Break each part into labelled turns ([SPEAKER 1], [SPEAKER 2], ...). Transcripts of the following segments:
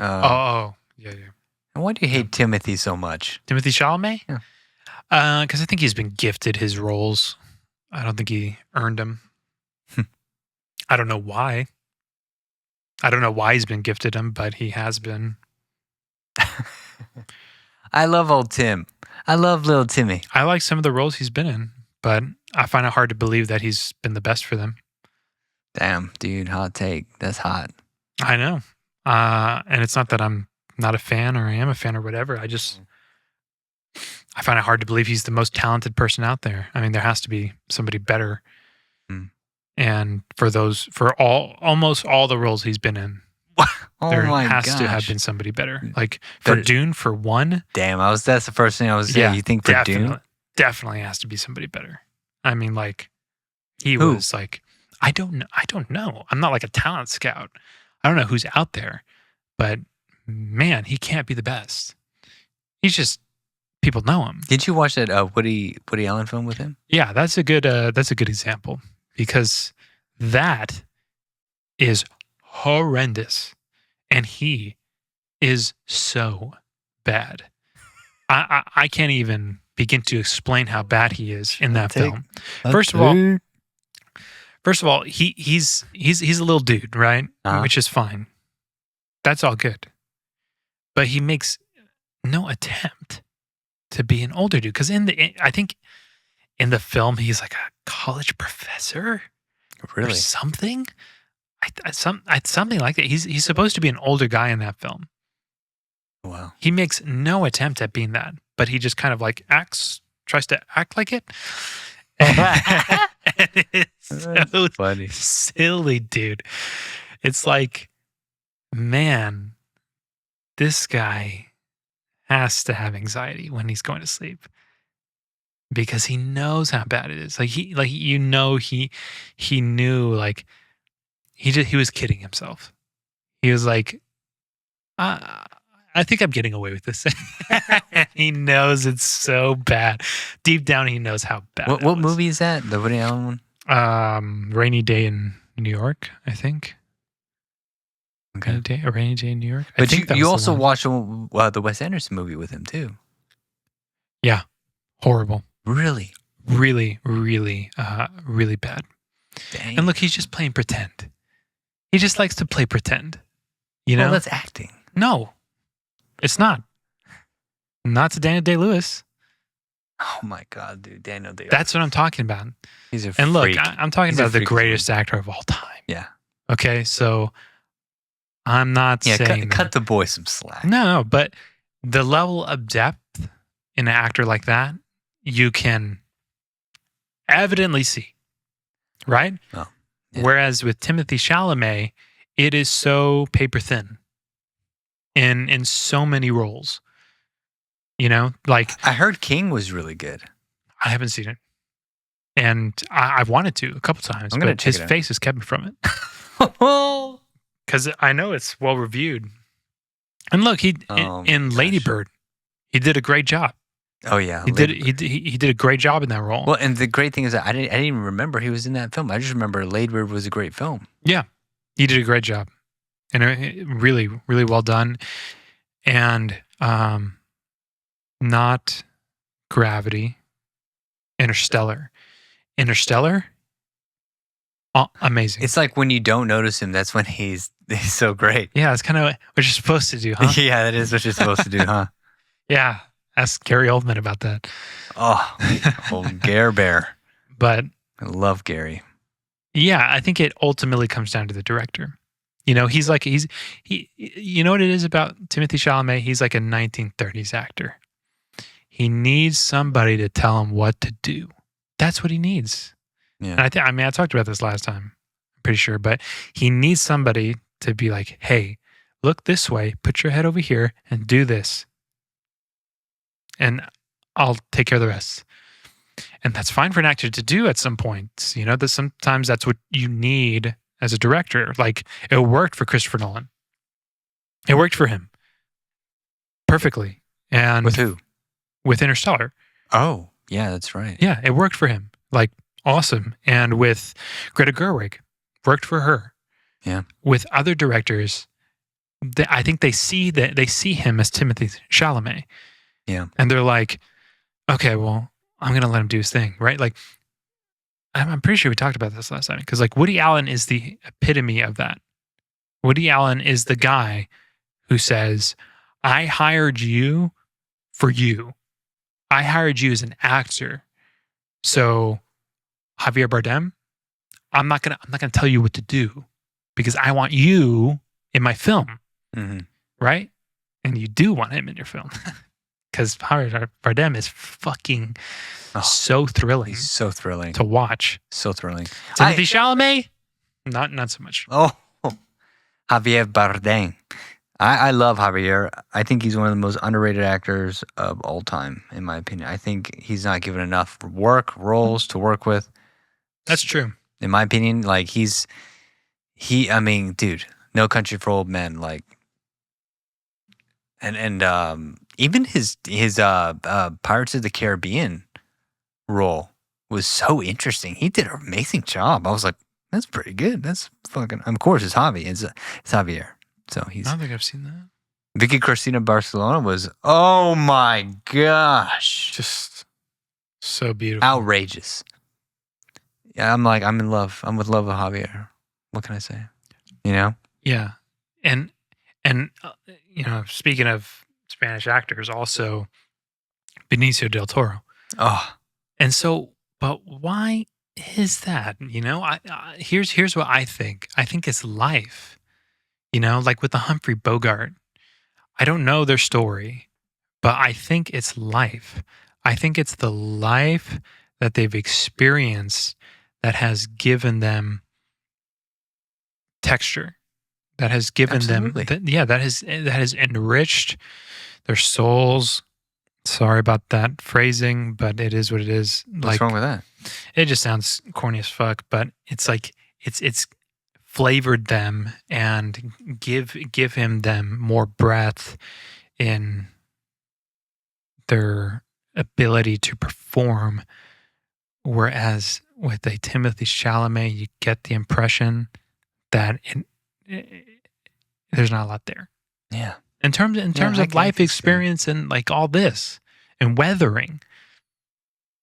[SPEAKER 1] Oh, yeah.
[SPEAKER 2] And why do you hate Timothy so much?
[SPEAKER 1] Timothée Chalamet?
[SPEAKER 2] Yeah.
[SPEAKER 1] Because I think he's been gifted his roles. I don't think he earned them. I don't know why. I don't know why he's been gifted them, but he has been.
[SPEAKER 2] I love old Tim. I love little Timmy.
[SPEAKER 1] I like some of the roles he's been in, but I find it hard to believe that he's been the best for them.
[SPEAKER 2] Damn, dude, hot take. That's hot.
[SPEAKER 1] I know. And it's not that I'm not a fan or I am a fan or whatever. I find it hard to believe he's the most talented person out there. I mean, there has to be somebody better. And for almost all the roles he's been in, there has to have been somebody better. Like for Dune, for one.
[SPEAKER 2] Damn, that's the first thing I was saying. Yeah, you think for Dune?
[SPEAKER 1] Definitely has to be somebody better. I mean, like he was like, I don't know. I'm not like a talent scout. I don't know who's out there, but man, he can't be the best. He's just, people know him.
[SPEAKER 2] Did you watch that Woody Allen film with him?
[SPEAKER 1] Yeah, that's a good example, because that is horrendous, and he is so bad. I can't even begin to explain how bad he is in that film. First of all, he's a little dude, right? Which is fine. That's all good. But he makes no attempt to be an older dude, because I think in the film he's like a college professor, or something. Something like that. He's supposed to be an older guy in that film.
[SPEAKER 2] Wow.
[SPEAKER 1] He makes no attempt at being that, but he just kind of like tries to act like it. And it's so
[SPEAKER 2] funny.
[SPEAKER 1] Silly, dude. It's like, man, this guy has to have anxiety when he's going to sleep, because he knows how bad it is. He knew, like he was kidding himself. He was like, I think I'm getting away with this. And he knows it's so bad. Deep down, he knows how bad.
[SPEAKER 2] What movie is that? The Woody Allen
[SPEAKER 1] one? Rainy Day in New York, I think.
[SPEAKER 2] Okay.
[SPEAKER 1] A Rainy Day in New York.
[SPEAKER 2] But you also watched the Wes Anderson movie with him too.
[SPEAKER 1] Yeah, horrible.
[SPEAKER 2] Really,
[SPEAKER 1] really, really, really bad.
[SPEAKER 2] Dang.
[SPEAKER 1] And look, he's just playing pretend. He just likes to play pretend. You know,
[SPEAKER 2] that's acting.
[SPEAKER 1] No, it's not. Not to Daniel Day-Lewis.
[SPEAKER 2] Oh my God, dude, Daniel Day-Lewis.
[SPEAKER 1] That's what I'm talking about.
[SPEAKER 2] He's a freak.
[SPEAKER 1] And look, I'm talking about the greatest actor of all time.
[SPEAKER 2] Yeah.
[SPEAKER 1] Okay, so I'm not saying
[SPEAKER 2] cut the boy some slack.
[SPEAKER 1] No, but the level of depth in an actor like that, you can evidently see, right?
[SPEAKER 2] Oh, yeah.
[SPEAKER 1] Whereas with Timothée Chalamet, it is so paper thin in so many roles. You know, like
[SPEAKER 2] I heard King was really good.
[SPEAKER 1] I haven't seen it, and I wanted to a couple times, but his face has kept me from it. Because I know it's well reviewed. And look, in Lady Bird, he did a great job.
[SPEAKER 2] Oh yeah,
[SPEAKER 1] he did a great job in that role.
[SPEAKER 2] Well, and the great thing is that I didn't even remember he was in that film. I just remember Lady Bird was a great film.
[SPEAKER 1] Yeah, he did a great job, and really, really well done. And not Gravity, Interstellar, amazing.
[SPEAKER 2] It's like when you don't notice him, that's when he's so great.
[SPEAKER 1] Yeah, it's kind of what you're supposed to do, huh?
[SPEAKER 2] Yeah, that is what you're supposed to do, huh?
[SPEAKER 1] Yeah, ask Gary Oldman about that.
[SPEAKER 2] Oh, old Gare Bear.
[SPEAKER 1] But
[SPEAKER 2] I love Gary.
[SPEAKER 1] Yeah, I think it ultimately comes down to the director. You know, he you know what it is about Timothée Chalamet? He's like a 1930s actor. He needs somebody to tell him what to do. That's what he needs.
[SPEAKER 2] Yeah.
[SPEAKER 1] And I talked about this last time, I'm pretty sure, but he needs somebody to be like, hey, look this way, put your head over here and do this. And I'll take care of the rest. And that's fine for an actor to do at some point. You know, that sometimes that's what you need as a director. Like, it worked for Christopher Nolan. It worked for him perfectly. And
[SPEAKER 2] with who?
[SPEAKER 1] With Interstellar.
[SPEAKER 2] Oh, yeah, that's right.
[SPEAKER 1] Yeah, it worked for him. Like, awesome. And with Greta Gerwig, worked for her.
[SPEAKER 2] Yeah.
[SPEAKER 1] With other directors, I think they see him as Timothée Chalamet.
[SPEAKER 2] Yeah.
[SPEAKER 1] And they're like, okay, well, I'm gonna let him do his thing, right? Like, I'm pretty sure we talked about this last time because like Woody Allen is the epitome of that. Woody Allen is the guy who says, I hired you for you. I hired you as an actor. So Javier Bardem, I'm not gonna tell you what to do because I want you in my film.
[SPEAKER 2] Mm-hmm.
[SPEAKER 1] Right? And you do want him in your film. Because Javier Bardem is fucking so thrilling.
[SPEAKER 2] He's so thrilling
[SPEAKER 1] to watch.
[SPEAKER 2] So thrilling.
[SPEAKER 1] Timothée Chalamet, not so much.
[SPEAKER 2] Oh, Javier Bardem. I love Javier. I think he's one of the most underrated actors of all time, in my opinion. I think he's not given enough roles to work with.
[SPEAKER 1] That's true.
[SPEAKER 2] In my opinion, like I mean, dude, No Country for Old Men, like, and even his Pirates of the Caribbean role was so interesting. He did an amazing job. I was like, that's pretty good. That's fucking. Of course, it's Javi. It's Javier. So he's.
[SPEAKER 1] I don't think I've seen that.
[SPEAKER 2] Vicky Cristina Barcelona was, oh my gosh,
[SPEAKER 1] just so beautiful,
[SPEAKER 2] outrageous. Yeah, I'm in love. I'm with love with Javier. What can I say? You know?
[SPEAKER 1] Yeah, and you know, speaking of Spanish actors, also Benicio del Toro.
[SPEAKER 2] Oh,
[SPEAKER 1] and so, but why is that? You know, here's what I think. I think it's life. You know, like with the Humphrey Bogart. I don't know their story, but I think it's life. I think it's the life that they've experienced that has given them texture, that has given
[SPEAKER 2] absolutely.
[SPEAKER 1] them, that has enriched their souls. Sorry about that phrasing, but it is what it is.
[SPEAKER 2] What's wrong with that?
[SPEAKER 1] It just sounds corny as fuck, but it's like it's flavored them and give them more breadth in their ability to perform. Whereas with a Timothée Chalamet, you get the impression that there's not a lot there.
[SPEAKER 2] Yeah.
[SPEAKER 1] In terms of life experience and like all this and weathering.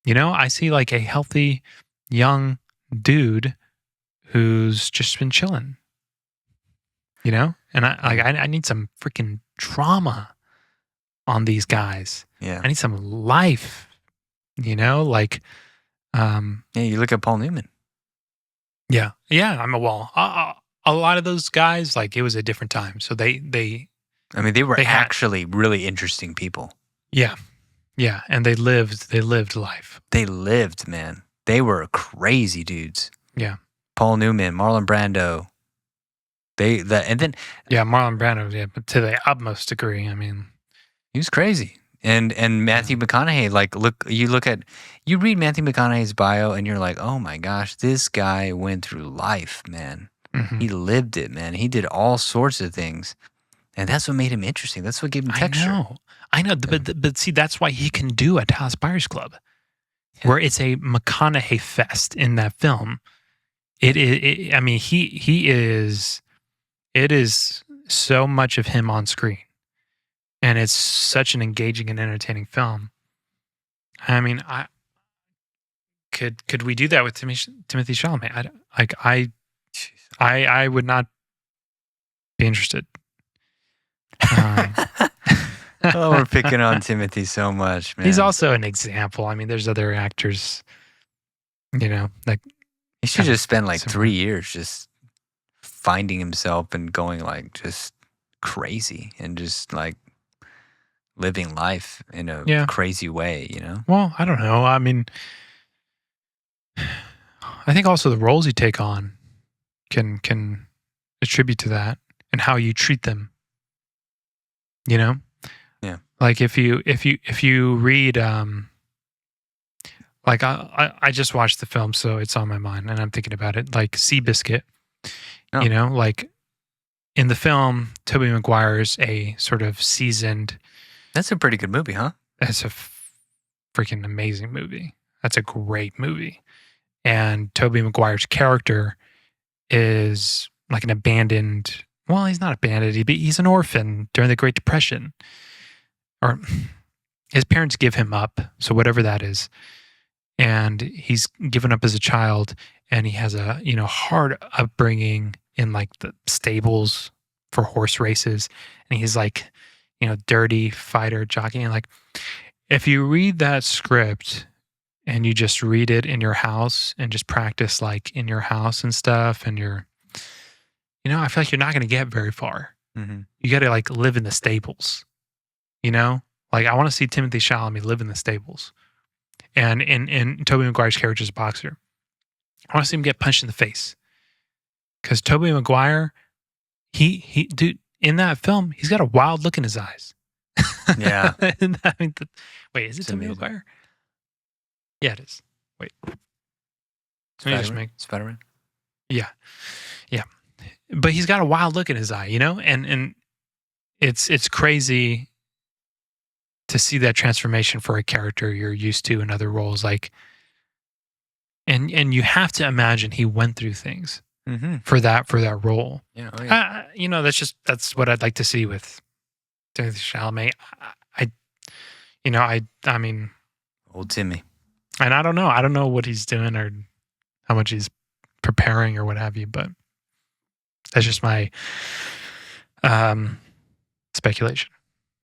[SPEAKER 1] You know, I see like a healthy young dude who's just been chilling. You know? And I need some freaking drama on these guys.
[SPEAKER 2] Yeah.
[SPEAKER 1] I need some life. You know, like
[SPEAKER 2] yeah, you look at Paul Newman.
[SPEAKER 1] Yeah. Yeah, I'm a wall. A lot of those guys, like it was a different time. So they
[SPEAKER 2] were actually really interesting people.
[SPEAKER 1] Yeah. Yeah, and they lived life.
[SPEAKER 2] They lived, man. They were crazy dudes.
[SPEAKER 1] Yeah.
[SPEAKER 2] Paul Newman, Marlon Brando.
[SPEAKER 1] Marlon Brando, yeah, but to the utmost degree. I mean,
[SPEAKER 2] he was crazy. And Matthew McConaughey, like you read Matthew McConaughey's bio and you're like, oh my gosh, this guy went through life, man. Mm-hmm. He lived it, man. He did all sorts of things. And that's what made him interesting. That's what gave him texture.
[SPEAKER 1] I know, but see, that's why he can do a Dallas Buyers Club, where it's a McConaughey fest in that film. It is so much of him on screen, and it's such an engaging and entertaining film. I mean, could we do that with Timothée Chalamet? I would not be interested.
[SPEAKER 2] Oh, we're picking on Timothy so much, man.
[SPEAKER 1] He's also an example. I mean, there's other actors, you know, like
[SPEAKER 2] he should just spend like 3 years just finding himself and going like just crazy and just like living life in a crazy way, you know?
[SPEAKER 1] Well, I don't know. I mean, I think also the roles you take on can attribute to that and how you treat them. You know?
[SPEAKER 2] Yeah.
[SPEAKER 1] Like if you read like I just watched the film, so it's on my mind and I'm thinking about it. Like Seabiscuit. Oh. You know, like in the film, Tobey Maguire's a sort of seasoned.
[SPEAKER 2] That's a pretty good movie, huh?
[SPEAKER 1] That's a freaking amazing movie. That's a great movie. And Tobey Maguire's character is like an abandoned well, he's not a bandit. He's an orphan during the Great Depression, or his parents give him up. So whatever that is, and he's given up as a child, and he has a hard upbringing in like the stables for horse races, and he's like dirty fighter jockey, and like if you read that script and you just read it in your house and just practice like in your house and stuff, and I feel like you're not going to get very far.
[SPEAKER 2] Mm-hmm.
[SPEAKER 1] You got to like live in the stables, like I want to see Timothée Chalamet live in the stables. And in Tobey Maguire's character as a boxer, I want to see him get punched in the face. Because Tobey Maguire, he dude, in that film, he's got a wild look in his eyes.
[SPEAKER 2] Yeah.
[SPEAKER 1] Wait, is it Tobey Maguire? Yeah, it is. Wait.
[SPEAKER 2] Spider-Man?
[SPEAKER 1] Yeah. But he's got a wild look in his eye, and it's crazy to see that transformation for a character you're used to in other roles, like, and you have to imagine he went through things for that role.
[SPEAKER 2] Yeah, oh yeah.
[SPEAKER 1] That's what I'd like to see with Timothée Chalamet. I mean,
[SPEAKER 2] old Timmy,
[SPEAKER 1] and I don't know what he's doing or how much he's preparing or what have you, but that's just my speculation.